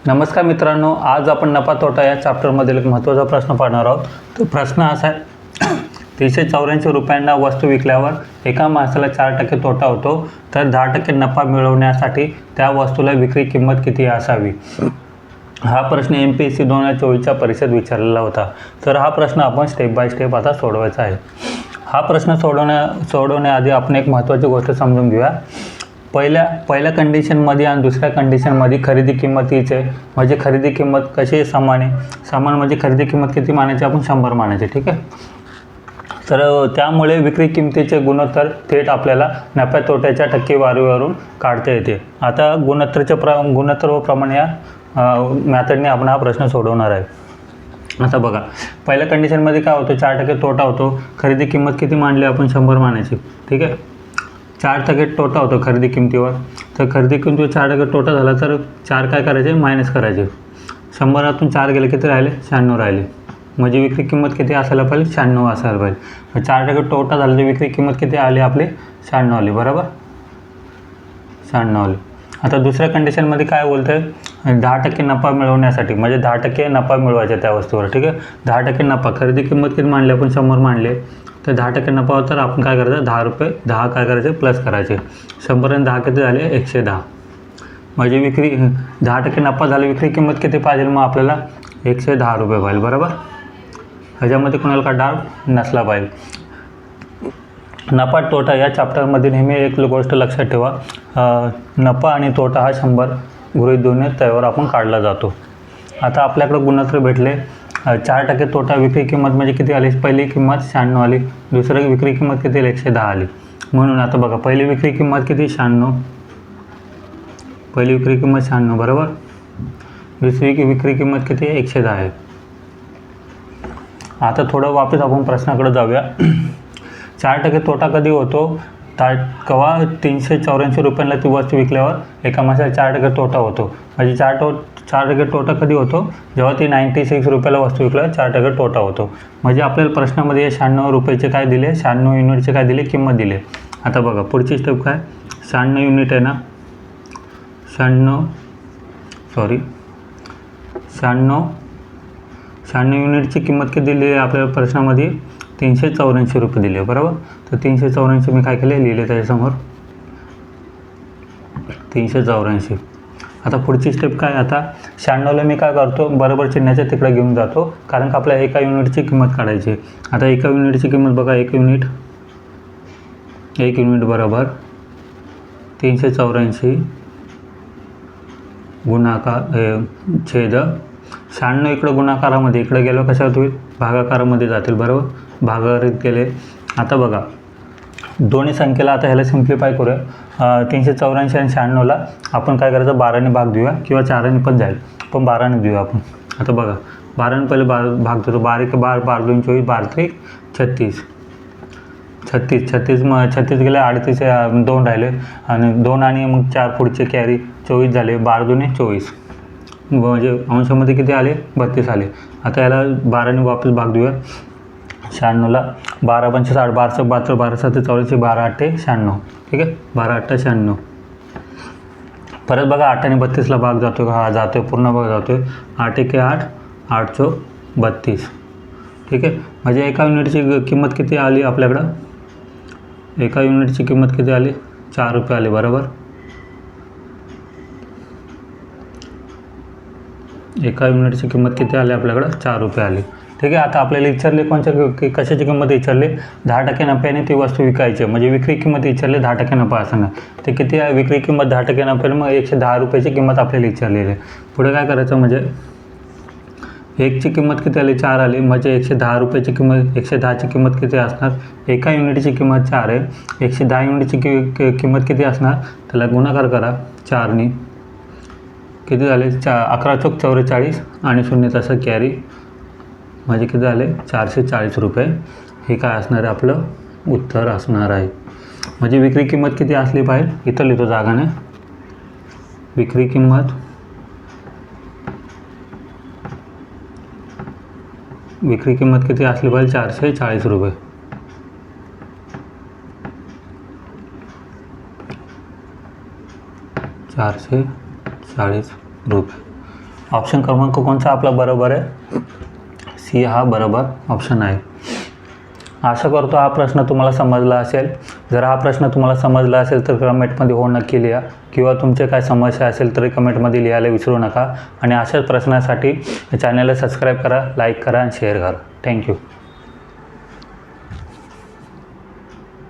नमस्कार मित्रांनो, आज आपण नफा तोटा या चॅप्टरमधील एक महत्त्वाचा प्रश्न पाहणार आहोत. तो प्रश्न असा आहे, 384 रुपयांना वस्तू विकल्यावर एका माणसाला 4% तोटा होतो, तर 10% नफा मिळवण्यासाठी त्या वस्तूला विक्री किंमत किती असावी. हा प्रश्न MPSC 2024च्या परीक्षेत विचारलेला होता. तर हा प्रश्न आपण स्टेप बाय स्टेप आता सोडवायचा आहे. हा प्रश्न सोडवण्याआधी आपण एक महत्त्वाची गोष्ट समजून घेऊया. पहिल्या कंडिशनमध्ये आणि दुसऱ्या कंडिशनमध्ये खरेदी किंमत हीच आहे. म्हणजे खरेदी किंमत कशी आहे? समान आहे. समान म्हणजे खरेदी किंमत किती मानायची? आपण 100 मानायची. ठीक आहे. तर त्यामुळे विक्री किमतीचे गुणोत्तर थेट आपल्याला नफ्या तोट्याच्या टक्केवारीवरून काढता येते. आता गुणोत्तरप्रमाणे या मॅथडने आपण हा प्रश्न सोडवणार आहे. आता बघा, पहिल्या कंडिशनमध्ये काय होतं? 4% तोटा होतो. खरेदी किंमत किती मांडली आपण? 100 मानायची. ठीक आहे. 4% तोटा होतो खरेदी किमतीवर. तर खरेदी किमतीवर 4% तोटा झाला तर 4 काय करायचे? मायनस करायचे. 100तून 4 गेले, किती राहिले? 96 राहिले. म्हणजे विक्री किंमत किती असायला पाहिजे? 96 असायला पाहिजे. 4% तोटा झाला तर विक्री किंमत किती आली आपली? 96 आली. बरोबर, 96 आली. आता दुसऱ्या कंडिशनमध्ये काय बोलतं आहे? 10% नफा मिळवण्यासाठी, म्हणजे 10% नफा मिळवायचा त्या वस्तूवर. ठीक आहे. 10% नफा, खरेदी किंमत किती मांडली आपण? 100 मांडले. तर 10% नफा तर आपण काय करायचं? 10 रुपये 10 काय करायचे? प्लस करायचे. 100 आणि 10 किती झाले? 110. म्हणजे विक्री 10% नफा झाला, विक्री किंमत किती पाहिजे मग आपल्याला? 110 रुपये पाहिजे. बरोबर. ह्याच्यामध्ये कोणाला का डाऊट नसला पाहिजे. नफा तोटा या चॅप्टरमध्ये नेहमी एक गोष्ट लक्षात ठेवा, नफा आणि तोटा हा 100 गृहीत धरून त्यावर आपण काढला जातो. आता आपल्याकडे गुणोत्तर भेटले. 4% तोटा, विक्री किंमत म्हणजे किती आली? पहिली किंमत 96 आली. दुसरी विक्री किंमत किती आली? 110 आली. म्हणून आता बघा, पहिली विक्री किंमत किती? 96. पहिली विक्री किंमत 96. बरोबर. दुसरी विक्री किंमत किती आहे? 110 आहे. आता थोडं वापस आपण प्रश्नाकडे जाऊया. 4% तोटा कधी होतो? केव्हा? 384 रुपयांना ती वस्तू विकल्यावर एका माणसाला 4% तोटा होतो. म्हणजे 4% तोटा कधी होतो? जेव्हा ती 96 रुपयाला वस्तू विकल्यावर 4% तोटा होतो. म्हणजे आपल्याला प्रश्नामध्ये 96 रुपयाचे काय दिले? 96 युनिटचे काय दिले? किंमत दिले. आता बघा, पुढची स्टेप काय? 96 युनिट आहे ना, 96 युनिटची किंमत किती दिली आहे आपल्याला प्रश्नामध्ये? 384 रुपये दिले. बरोबर. तर 384 मी काय केले? लिहिले त्याच्यासमोर 384. आता पुढची स्टेप काय? आता 96ला मी काय करतो? बरोबर चिन्हाच्या तिकडे घेऊन जातो, कारण का आपल्याला एका युनिटची किंमत काढायची. आता एका युनिटची किंमत बघा, एक युनिट बरोबर 384 गुणाकार छेद 96. इकडं गुणाकारामध्ये, इकडे गेलो कशात होईल? भागाकारामध्ये जातील. बरोबर. भागाकारित केले. आता बघा, दोन्ही संख्येला आता ह्याला सिम्प्लिफाय करूया. 384 आणि 96ला आपण काय करायचं? 12ने भाग देऊया, किंवा 4ने पण जाईल, पण 12ने देऊया आपण. आता बघा, 12ने पहिले भाग देतो. 12 1 12, 12 2 24, 12 3 36. 36 गेले. 38 2 राहिले, आणि 2 आणि मग 4 पुढचे कॅरी 24 झाले. 12 2 24, म्हणजे अंशामध्ये किती आले? 32 आले. आता याला 12ने वापस भाग देऊया 96ला. 12 पंचे 60, 12 72, 12 7 44, 12 8 96. ठीक आहे. 12 8 96. परत बघा, 8 आणि 32ला भाग जातो का? हा जातो, पूर्ण भाग जातो. 8 1 8, 8 4 32. ठीक आहे. म्हणजे एका युनिटची किंमत किती आली आपल्याकडं? एका युनिटची किंमत किती आली? 4 रुपये आली. बरोबर. एका युनिटची किंमत किती आली आपल्याकडं? 4 रुपये आली. ठीक आहे. आता आपल्याला विचारले कशाची किंमत विचारली? 10% नफ्याने ती वस्तू विकायची, म्हणजे विक्री किंमत विचारली 10% नफा असताना. ते किती आहे विक्री किंमत? 10% नफ्याने मग 110 रुपयाची किंमत आपल्याला विचारलेली आहे. पुढे काय करायचं? म्हणजे 1ची किंमत किती आली? 4 आली. म्हणजे 110 रुपयाची किंमत, 110ची किंमत किती असणार? एका युनिटची किंमत 4 आहे. 110 युनिटची किंमत किती असणार? त्याला गुणाकार करा 4ने. किती झाले? 11 चौक 44, आणि 0 तसं कॅरी, म्हणजे किती झाले? 440 रुपये. हे काय असणार आहे? आपलं उत्तर असणार आहे. म्हणजे विक्री किंमत किती असली पाहिजे? इथं लिहितो जागाने. विक्री किंमत किती असली पाहिजे? 440 रुपये. 440 रुपये. ऑप्शन क्रमांक कोणता आपला बरोबर आहे? सी हा बरोबर ऑप्शन आहे. आशा करतो हा प्रश्न तुम्हाला समजला असेल. जर हा प्रश्न तुम्हाला समजला असेल तर कमेंटमध्ये हो नक्की लिहा, किंवा तुमचे काय समस्या असेल तरी कमेंटमध्ये लिहायला विसरू नका. आणि अशाच प्रश्नासाठी चॅनलला सबस्क्राईब करा, लाईक करा आणि शेअर करा. थँक्यू.